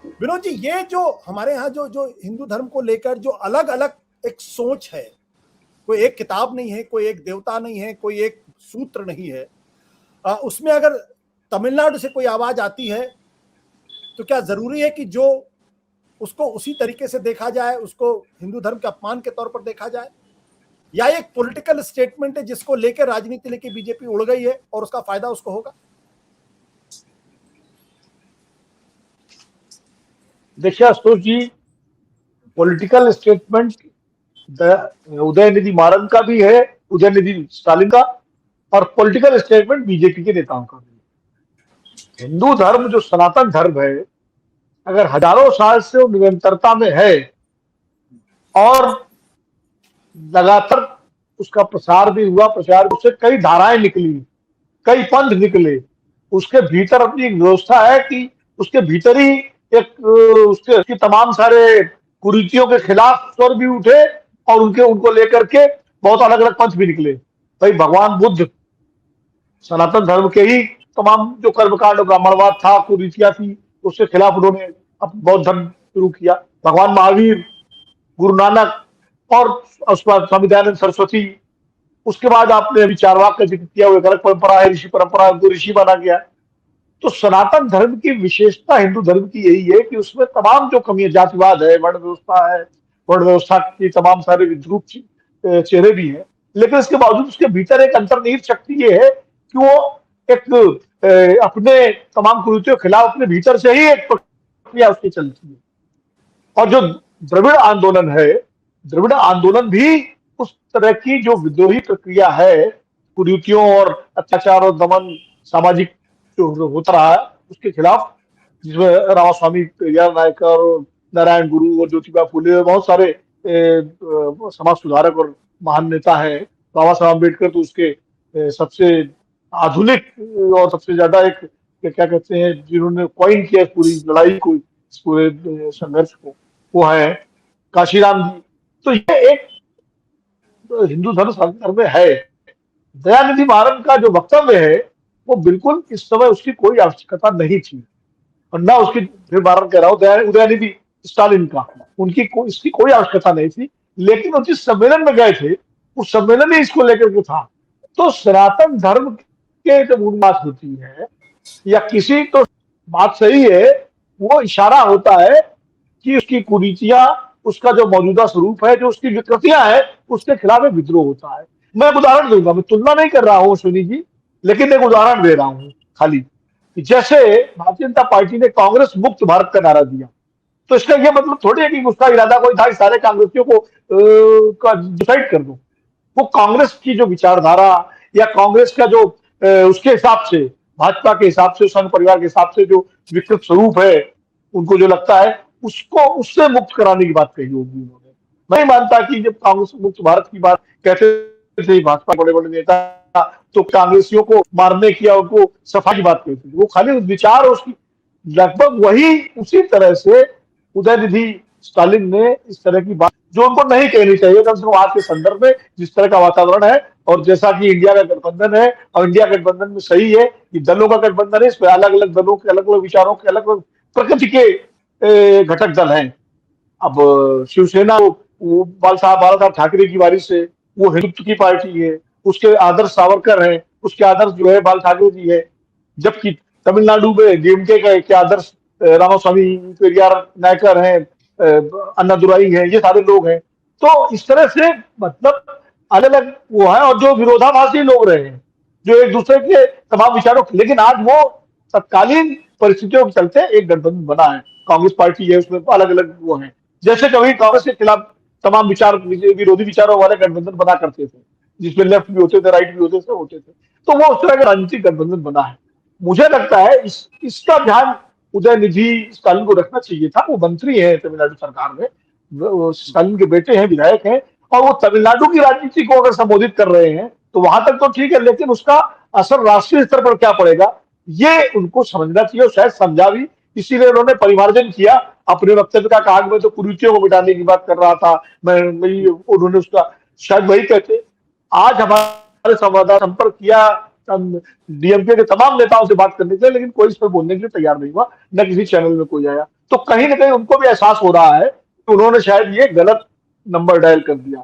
विनोद जी, ये जो हमारे यहाँ जो जो हिंदू धर्म को लेकर जो अलग अलग एक सोच है, कोई एक किताब नहीं है, कोई एक देवता नहीं है, कोई एक सूत्र नहीं है, उसमें अगर तमिलनाडु से कोई आवाज आती है तो क्या जरूरी है कि जो उसको उसी तरीके से देखा जाए, उसको हिंदू धर्म के अपमान के तौर पर देखा जाए, या एक पॉलिटिकल स्टेटमेंट है जिसको लेकर राजनीति लेके बीजेपी उड़ गई है और उसका फायदा उसको होगा? देखिए आशुतोष जी, पॉलिटिकल स्टेटमेंट उदयनिधि मारन का भी है, उदयनिधि स्टालिन का, और पॉलिटिकल स्टेटमेंट बीजेपी के नेताओं का भी है। हिंदू धर्म जो सनातन धर्म है, अगर हजारों साल से वो निरंतरता में है और लगातार उसका प्रसार भी हुआ, प्रचार, उससे कई धाराएं निकली, कई पंथ निकले, उसके भीतर अपनी एक व्यवस्था है कि उसके भीतर ही एक उसके तमाम सारे कुरीतियों के खिलाफ स्वर भी उठे और उनके उनको लेकर के बहुत अलग अलग पंथ भी निकले। भाई भगवान बुद्ध सनातन धर्म के ही तमाम जो कर्मकांड ब्राह्मणवाद था, कुरीतियां थी, उसके खिलाफ उन्होंने बौद्ध धर्म शुरू किया। भगवान महावीर, गुरु नानक, और उसके बाद स्वामी दयानंद सरस्वती, उसके बाद आपने अभी चारवाक का जिक्र किया, वो एक अलग परंपरा है, ऋषि परंपरा, उनको ऋषि माना गया। तो सनातन धर्म की विशेषता हिंदू धर्म की यही है कि उसमें तमाम जो कमियां, जातिवाद है, वर्ण व्यवस्था है, वर्ण व्यवस्था की तमाम सारे विद्रूप चेहरे भी हैं, लेकिन इसके बावजूद उसके भीतर एक अंतर्निहित शक्ति ये है कि वो एक अपने तमाम कुरीतियों के खिलाफ अपने भीतर से ही एक प्रक्रिया उसकी चलती है। और जो द्रविड़ आंदोलन है, द्रविड़ आंदोलन भी उस तरह की जो विद्रोही प्रक्रिया है, कुरीतियों और अत्याचार और दमन, सामाजिक जो होता रहा है उसके खिलाफ, जिसमें रामास्वामी पेरियार नायकर, नारायण गुरु और ज्योतिबा फुले और बहुत सारे समाज सुधारक और महान नेता हैं। बाबा साहब अम्बेडकर तो उसके सबसे आधुनिक और सबसे ज्यादा एक क्या कहते हैं, जिन्होंने कॉइन किया पूरी लड़ाई को, इस पूरे संघर्ष को, वो है काशीराम जी। तो ये एक हिंदू धर्म धर्म में है। दयानिधि मारन का जो वक्तव्य है वो बिल्कुल इस समय उसकी कोई आवश्यकता नहीं थी, और ना उसकी, फिर बार कह रहा हूँ, उदयनिधि स्टालिन का, इसकी कोई आवश्यकता नहीं थी। लेकिन वो जिस सम्मेलन में गए थे, उस सम्मेलन ही इसको लेकर के था। तो सनातन धर्म के जब बात होती है या किसी, तो बात सही है, वो इशारा होता है कि उसकी कुरीतियां, उसका जो मौजूदा स्वरूप है, जो उसकी विकृतियां हैं, उसके खिलाफ एक विद्रोह होता है। मैं एक उदाहरण दूंगा, मैं तुलना नहीं कर रहा हूँ सुनी जी, लेकिन एक उदाहरण दे रहा हूँ खाली। जैसे भारतीय जनता पार्टी ने कांग्रेस मुक्त भारत का नारा दिया, तो इसका यह मतलब थोड़ी है कि उसका इरादा कोई था सारे कांग्रेसियों को डिसाइड कर दो। वो कांग्रेस की जो विचारधारा या कांग्रेस का जो उसके हिसाब से, भाजपा के हिसाब से, संघ परिवार के हिसाब से जो विकृत स्वरूप है, उनको जो लगता है, उसको उससे मुक्त कराने की बात कही होगी उन्होंने। मैं नहीं मानता कि जब कांग्रेस मुक्त भारत की बात कहते थे भाजपा बड़े बड़े नेता, तो कांग्रेसियों को मारने की या उनको सफाई की बात कहते थे। वो खाली विचार, उसकी लगभग वही उसी तरह से उदयनिधि स्टालिन ने इस तरह की बात, जो उनको नहीं कहनी चाहिए, कम से कम आज के संदर्भ में जिस तरह का वातावरण है, और जैसा कि इंडिया का गठबंधन है, और इंडिया गठबंधन में सही है कि दलों का गठबंधन है, इसमें अलग अलग दलों के अलग अलग विचारों के अलग अलग प्रकृति के घटक दल हैं। अब शिवसेना, वो बाला साहब ठाकरे की वारिस से, वो हिंदुत्व की पार्टी है, उसके आदर्श सावरकर है, उसके आदर्श जो है बाल ठाकरे जी है। जबकि तमिलनाडु में डीएमके के आदर्श रामास्वामी पेरियार नायकर हैं, अन्नादुराई है, ये सारे लोग हैं। तो इस तरह से मतलब अलग अलग वो है, और जो विरोधाभासी लोग रहे हैं, जो एक दूसरे के तमाम विचारों, लेकिन आज वो तत्कालीन परिस्थितियों के चलते एक गठबंधन बना है। कांग्रेस पार्टी है, उसमें अलग अलग वो है, जैसे कभी कांग्रेस के खिलाफ तमाम विचार, विरोधी विचारों वाले गठबंधन बना करते थे, जिसमें लेफ्ट भी होते थे, राइट भी होते थे, तो वो उस तरह का राजनीतिक गठबंधन बना है। मुझे लगता है इसका ध्यान उदयनिधि स्टालिन को रखना चाहिए था। वो मंत्री है तमिलनाडु सरकार में, स्टालिन के बेटे हैं, विधायक हैं, और वो तमिलनाडु की राजनीति को अगर संबोधित कर रहे हैं तो वहां तक तो ठीक है, लेकिन उसका असर राष्ट्रीय स्तर पर क्या पड़ेगा, ये उनको समझना चाहिए, और शायद समझा भी, इसीलिए उन्होंने परिमार्जन किया अपने वक्तव्य का। कहा मैं तो कुरीतियों को मिटाने की बात कर रहा था, उन्होंने उसका शायद वही कहते। आज हमारे संवाददाता संपर्क किया डीएमके के तमाम नेताओं से बात करने के लिए, लेकिन कोई इस पर बोलने के लिए तैयार नहीं हुआ, न किसी चैनल में कोई आया। तो कहीं ना कहीं उनको भी एहसास हो रहा है कि उन्होंने शायद ये गलत नंबर डायल कर दिया।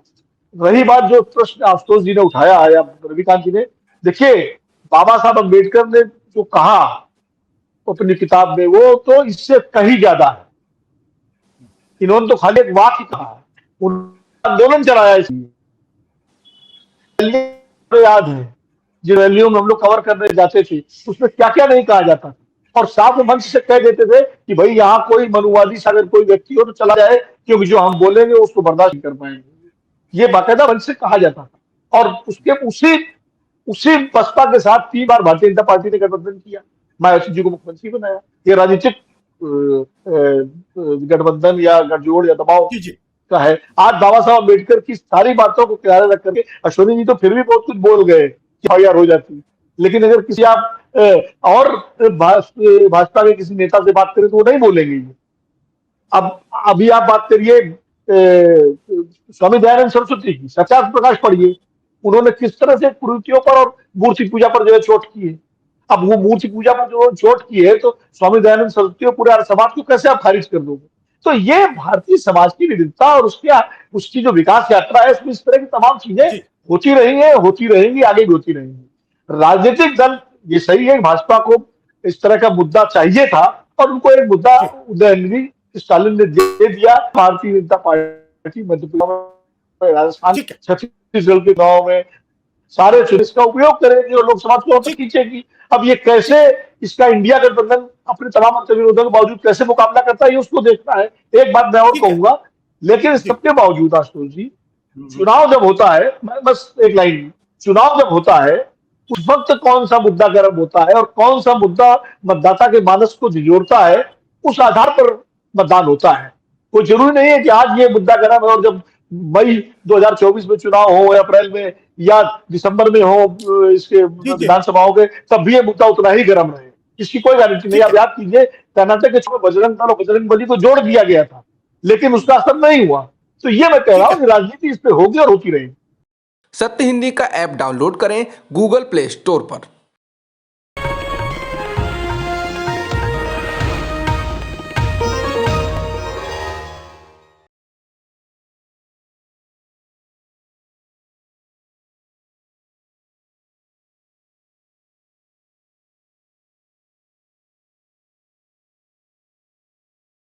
रही बात जो प्रश्न आशुतोष जी ने उठाया है या रविकांत जी ने, देखिए बाबा साहब अम्बेडकर ने जो कहा अपनी किताब में, वो तो इससे कहीं ज्यादा है। इन्होंने तो खाली एक वाक्य कहा, उन्होंने आंदोलन चलाया इसलिए। याद है जिन रैलियों में हम लोग कवर करने जाते थे, उसमें क्या क्या नहीं कहा जाता था, और साफ मंच से कह देते थे कि भाई यहाँ कोई मनुवादी सा अगर कोई व्यक्ति हो तो चला जाए, क्योंकि जो हम बोलेंगे उसको बर्दाश्त नहीं कर पाएंगे। ये बाकायदा मंच से कहा जाता था। और उसके उसी उसी बसपा के साथ 3 बार भारतीय जनता पार्टी ने गठबंधन किया, मायावती जी को मुख्यमंत्री बनाया। ये राजनीतिक गठबंधन या गठजोड़ या दबाव जी जी का है। आज बाबा साहब अम्बेडकर की सारी बातों को किनारे रख करके अश्विनी जी तो फिर भी बहुत कुछ बोल गए कि FIR हो जाती है, लेकिन अगर किसी आप और भाजपा के किसी नेता से बात करें तो वो नहीं बोलेंगे ये। अब अभी आप बात करिए स्वामी दयानंद सरस्वती की, सत्यार्थ प्रकाश पढ़िए, उन्होंने किस तरह से कुरीतियों पर और मूर्ति पूजा पर जो है चोट की है। अब वो मूर्ति पूजा पर जो चोट की है, तो स्वामी दयानंद सरस्वती और पूरे समाज को कैसे आप खारिज कर दोगे? तो ये भारतीय समाज की विविधता और उसकी जो विकास यात्रा है, इसमें इस तरह की तमाम चीजें होती रही है, होती रहेंगी, आगे भी होती रहेंगी। राजनीतिक दल, ये सही है, भाजपा को इस तरह का मुद्दा चाहिए था और उनको एक मुद्दा उदयनिधि स्टालिन ने दे दिया। भारतीय जनता पार्टी मध्य प्रदेश, राजस्थान, छत्तीसगढ़ के गांव में सारे इसका उपयोग करेंगे और लोकसभा को खींचेगी। अब ये कैसे इसका इंडिया गठबंधन अपने तमाम विरोधों के बावजूद कैसे मुकाबला करता है, ये उसको देखना है। एक बात मैं और कहूंगा, लेकिन सबके बावजूद आशुतोष जी, चुनाव जब होता है, मैं बस एक लाइन, चुनाव जब होता है उस वक्त कौन सा मुद्दा गर्म होता है और कौन सा मुद्दा मतदाता के मानस को झिझोड़ता है, उस आधार पर मतदान होता है। कोई जरूरी नहीं है कि आज ये मुद्दा गर्म है और जब मई 2024 में चुनाव हो या अप्रैल में या दिसंबर में हो इसके विधानसभाओं के, तब भी ये मुद्दा उतना ही गर्म रहे, इसकी कोई गारंटी नहीं। आप याद कीजिए, कर्नाटक के छोटे बजरंग दल और बजरंग बली को जोड़ दिया गया था, लेकिन उसका असर नहीं हुआ। तो ये मैं कह रहा हूँ कि राजनीति इस पे होगी और होती रहेगी। सत्य हिंदी का ऐप डाउनलोड करें गूगल प्ले स्टोर पर।